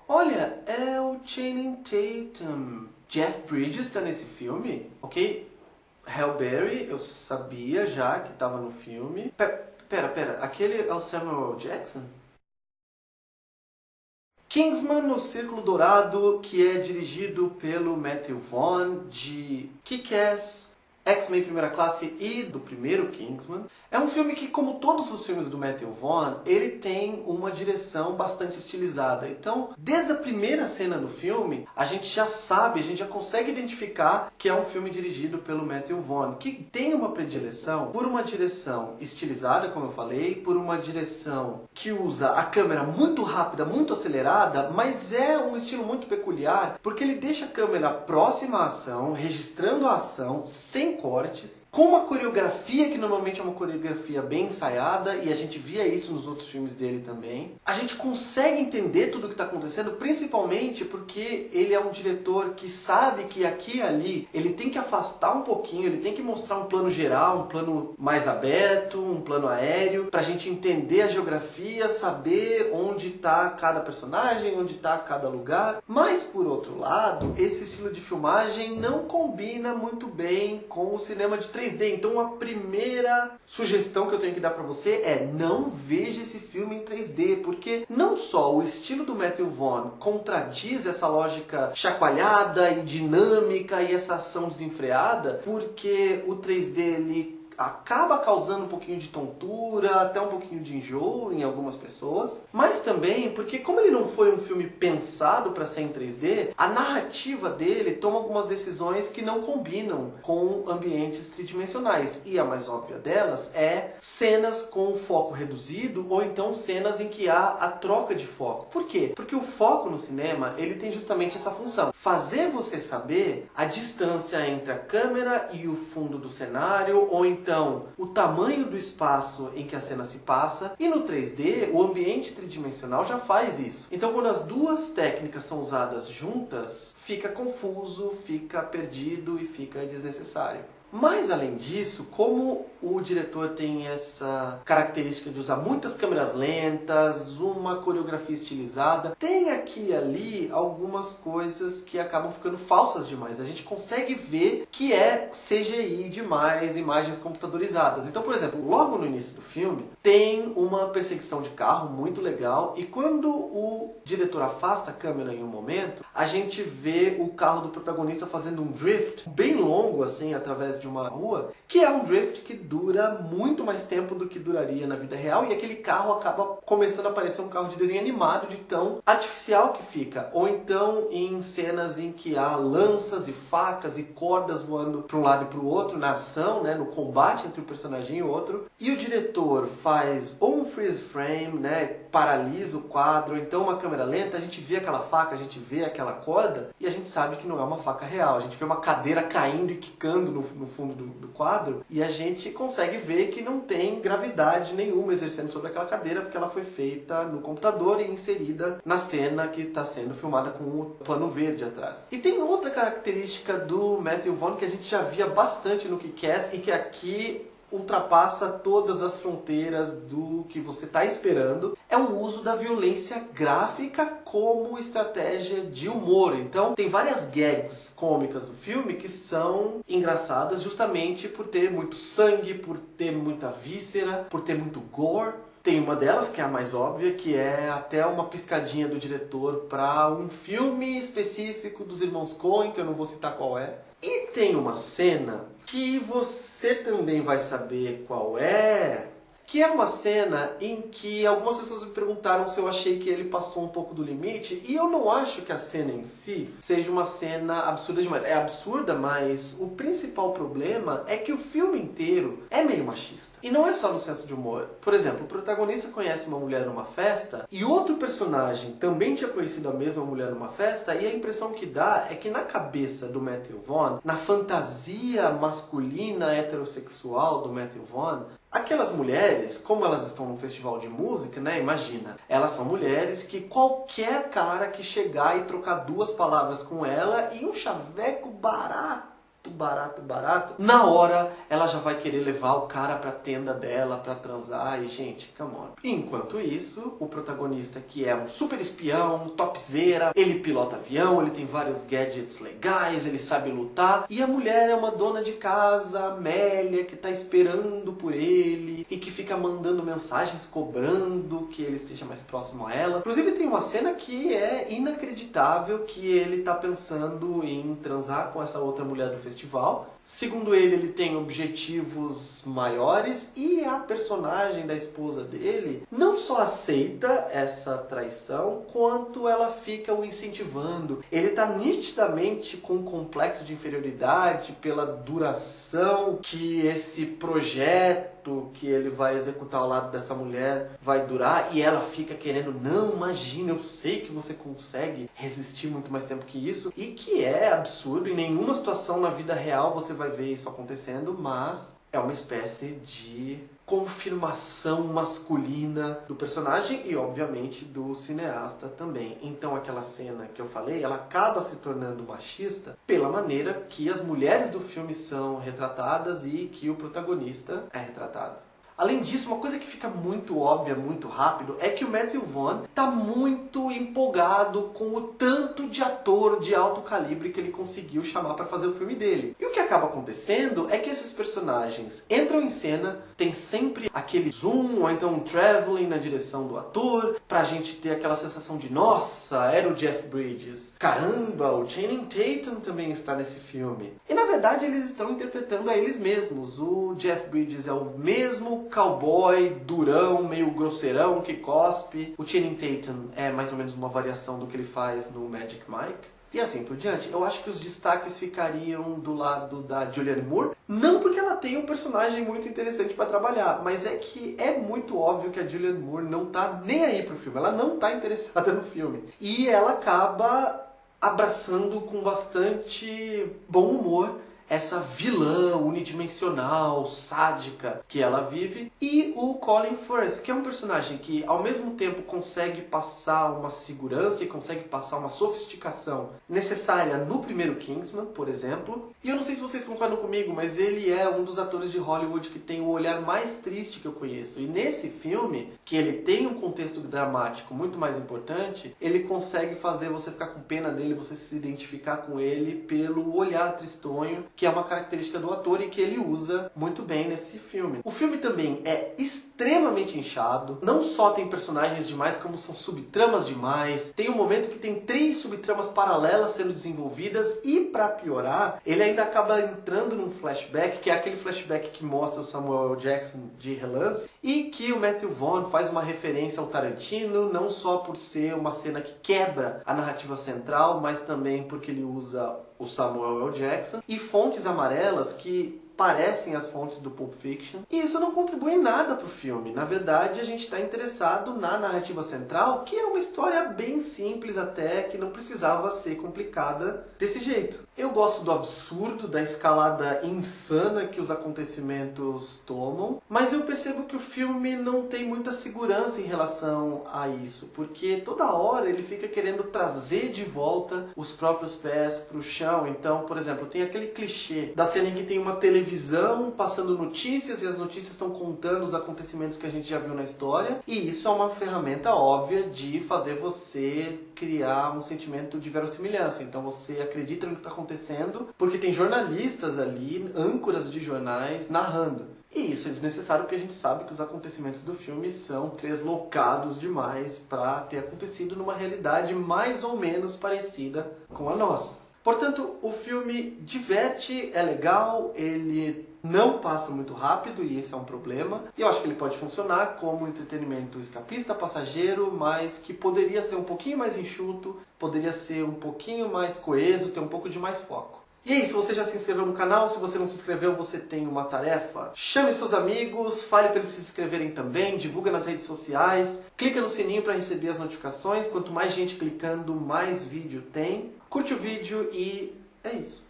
Olha, é o Channing Tatum. Jeff Bridges tá nesse filme, ok? Halle Berry, eu sabia já que tava no filme. Pera, aquele é o Samuel L. Jackson? Kingsman no Círculo Dourado, que é dirigido pelo Matthew Vaughn, de Kick-Ass, X-Men Primeira Classe e do primeiro Kingsman. É um filme que, como todos os filmes do Matthew Vaughn, ele tem uma direção bastante estilizada. Então, desde a primeira cena do filme, a gente já sabe, a gente já consegue identificar que é um filme dirigido pelo Matthew Vaughn, que tem uma predileção por uma direção estilizada, como eu falei, por uma direção que usa a câmera muito rápida, muito acelerada, mas é um estilo muito peculiar, porque ele deixa a câmera próxima à ação, registrando a ação, sem cortes, com uma coreografia que normalmente é uma coreografia bem ensaiada, e a gente via isso nos outros filmes dele também. A gente consegue entender tudo o que está acontecendo, principalmente porque ele é um diretor que sabe que aqui e ali ele tem que afastar um pouquinho, ele tem que mostrar um plano geral, um plano mais aberto, um plano aéreo, para a gente entender a geografia, saber onde está cada personagem, onde está cada lugar. Mas, por outro lado, esse estilo de filmagem não combina muito bem com o cinema de 3D. Então a primeira sugestão que eu tenho que dar para você é: não veja esse filme em 3D, porque não só o estilo do Matthew Vaughn contradiz essa lógica chacoalhada e dinâmica e essa ação desenfreada, porque o 3D ele acaba causando um pouquinho de tontura, até um pouquinho de enjoo em algumas pessoas, mas também porque, como ele não foi um filme pensado para ser em 3D, a narrativa dele toma algumas decisões que não combinam com ambientes tridimensionais, e a mais óbvia delas é cenas com foco reduzido, ou então cenas em que há a troca de foco. Por quê? Porque o foco no cinema, ele tem justamente essa função: fazer você saber a distância entre a câmera e o fundo do cenário, ou então o tamanho do espaço em que a cena se passa. E no 3D, o ambiente tridimensional já faz isso. Então, quando as duas técnicas são usadas juntas, fica confuso, fica perdido e fica desnecessário. Mas, além disso, como o diretor tem essa característica de usar muitas câmeras lentas, uma coreografia estilizada, tem aqui e ali algumas coisas que acabam ficando falsas demais. A gente consegue ver que é CGI demais, imagens computadorizadas. Então, por exemplo, logo no início do filme, tem uma perseguição de carro muito legal, e quando o diretor afasta a câmera em um momento, a gente vê o carro do protagonista fazendo um drift bem longo, assim, através de uma rua, que é um drift que dura muito mais tempo do que duraria na vida real, e aquele carro acaba começando a parecer um carro de desenho animado, de tão artificial que fica. Ou então em cenas em que há lanças e facas e cordas voando para um lado e para o outro na ação, né, no combate entre um personagem e outro, e o diretor faz ou um freeze frame, né, paralisa o quadro, ou então uma câmera lenta, a gente vê aquela faca, a gente vê aquela corda, e a gente sabe que não é uma faca real. A gente vê uma cadeira caindo e quicando no fundo do quadro, e a gente consegue ver que não tem gravidade nenhuma exercendo sobre aquela cadeira, porque ela foi feita no computador e inserida na cena que está sendo filmada com o plano verde atrás. E tem outra característica do Matthew Vaughn que a gente já via bastante no Kick-Ass e que aqui ultrapassa todas as fronteiras do que você está esperando, é o uso da violência gráfica como estratégia de humor. Então, tem várias gags cômicas do filme que são engraçadas justamente por ter muito sangue, por ter muita víscera, por ter muito gore. Tem uma delas, que é a mais óbvia, que é até uma piscadinha do diretor para um filme específico dos irmãos Coen, que eu não vou citar qual é. E tem uma cena que você também vai saber qual é, que é uma cena em que algumas pessoas me perguntaram se eu achei que ele passou um pouco do limite, e eu não acho que a cena em si seja uma cena absurda demais. É absurda, mas o principal problema é que o filme inteiro é meio machista. E não é só no senso de humor. Por exemplo, o protagonista conhece uma mulher numa festa, e outro personagem também tinha conhecido a mesma mulher numa festa, e a impressão que dá é que na cabeça do Matthew Vaughn, na fantasia masculina heterossexual do Matthew Vaughn, aquelas mulheres, como elas estão num festival de música, né? Imagina, elas são mulheres que qualquer cara que chegar e trocar duas palavras com ela e um chaveco barato barato, na hora ela já vai querer levar o cara pra tenda dela pra transar e, gente, come on. Enquanto isso, o protagonista, que é um super espião, topzera, ele pilota avião, ele tem vários gadgets legais, ele sabe lutar, e a mulher é uma dona de casa, Amélia, que tá esperando por ele e que fica mandando mensagens cobrando que ele esteja mais próximo a ela. Inclusive tem uma cena que é inacreditável, que ele tá pensando em transar com essa outra mulher do festival. Segundo ele tem objetivos maiores e a personagem da esposa dele não só aceita essa traição, quanto ela fica o incentivando. Ele está nitidamente com um complexo de inferioridade pela duração que esse projeto que ele vai executar ao lado dessa mulher vai durar, e ela fica querendo, não, imagina, eu sei que você consegue resistir muito mais tempo que isso, e que é absurdo, em nenhuma situação na vida real você vai ver isso acontecendo, mas é uma espécie de confirmação masculina do personagem e, obviamente, do cineasta também. Então, aquela cena que eu falei, ela acaba se tornando machista pela maneira que as mulheres do filme são retratadas e que o protagonista é retratado. Além disso, uma coisa que fica muito óbvia, muito rápido, é que o Matthew Vaughn está muito empolgado com o tanto de ator de alto calibre que ele conseguiu chamar para fazer o filme dele. E o que acaba acontecendo é que esses personagens entram em cena, tem sempre aquele zoom ou então um traveling na direção do ator, pra gente ter aquela sensação de, nossa, era o Jeff Bridges. Caramba, o Channing Tatum também está nesse filme. E na verdade eles estão interpretando a eles mesmos. O Jeff Bridges é o mesmo cowboy durão, meio grosseirão, que cospe. O Channing Tatum é mais ou menos uma variação do que ele faz no Magic Mike. E assim por diante. Eu acho que os destaques ficariam do lado da Julianne Moore. Não porque ela tem um personagem muito interessante para trabalhar, mas é que é muito óbvio que a Julianne Moore não tá nem aí pro filme. Ela não tá interessada no filme. E ela acaba abraçando com bastante bom humor essa vilã unidimensional, sádica que ela vive, e o Colin Firth, que é um personagem que ao mesmo tempo consegue passar uma segurança e consegue passar uma sofisticação necessária no primeiro Kingsman, por exemplo. E eu não sei se vocês concordam comigo, mas ele é um dos atores de Hollywood que tem o olhar mais triste que eu conheço. E nesse filme, que ele tem um contexto dramático muito mais importante, ele consegue fazer você ficar com pena dele, você se identificar com ele pelo olhar tristonho, que é uma característica do ator e que ele usa muito bem nesse filme. O filme também é extremamente inchado, não só tem personagens demais, como são subtramas demais. Tem um momento que tem 3 subtramas paralelas sendo desenvolvidas e, pra piorar, ele ainda acaba entrando num flashback, que é aquele flashback que mostra o Samuel L. Jackson de relance, e que o Matthew Vaughn faz uma referência ao Tarantino, não só por ser uma cena que quebra a narrativa central, mas também porque ele usa o Samuel L. Jackson, e fontes amarelas que parecem as fontes do Pulp Fiction. E isso não contribui em nada para o filme. Na verdade, a gente está interessado na narrativa central, que é uma história bem simples até, que não precisava ser complicada desse jeito. Eu gosto do absurdo, da escalada insana que os acontecimentos tomam, mas eu percebo que o filme não tem muita segurança em relação a isso, porque toda hora ele fica querendo trazer de volta os próprios pés para o chão. Então, por exemplo, tem aquele clichê da cena em que tem uma televisão passando notícias e as notícias estão contando os acontecimentos que a gente já viu na história, e isso é uma ferramenta óbvia de fazer você criar um sentimento de verossimilhança. Então você acredita no que está acontecendo porque tem jornalistas ali, âncoras de jornais narrando. E isso é desnecessário porque a gente sabe que os acontecimentos do filme são treslocados demais para ter acontecido numa realidade mais ou menos parecida com a nossa. Portanto, o filme diverte, é legal, ele não passa muito rápido e esse é um problema. E eu acho que ele pode funcionar como um entretenimento escapista, passageiro, mas que poderia ser um pouquinho mais enxuto, poderia ser um pouquinho mais coeso, ter um pouco de mais foco. E é isso, você já se inscreveu no canal? Se você não se inscreveu, você tem uma tarefa. Chame seus amigos, fale para eles se inscreverem também, divulga nas redes sociais, clica no sininho para receber as notificações. Quanto mais gente clicando, mais vídeo tem. Curte o vídeo e é isso.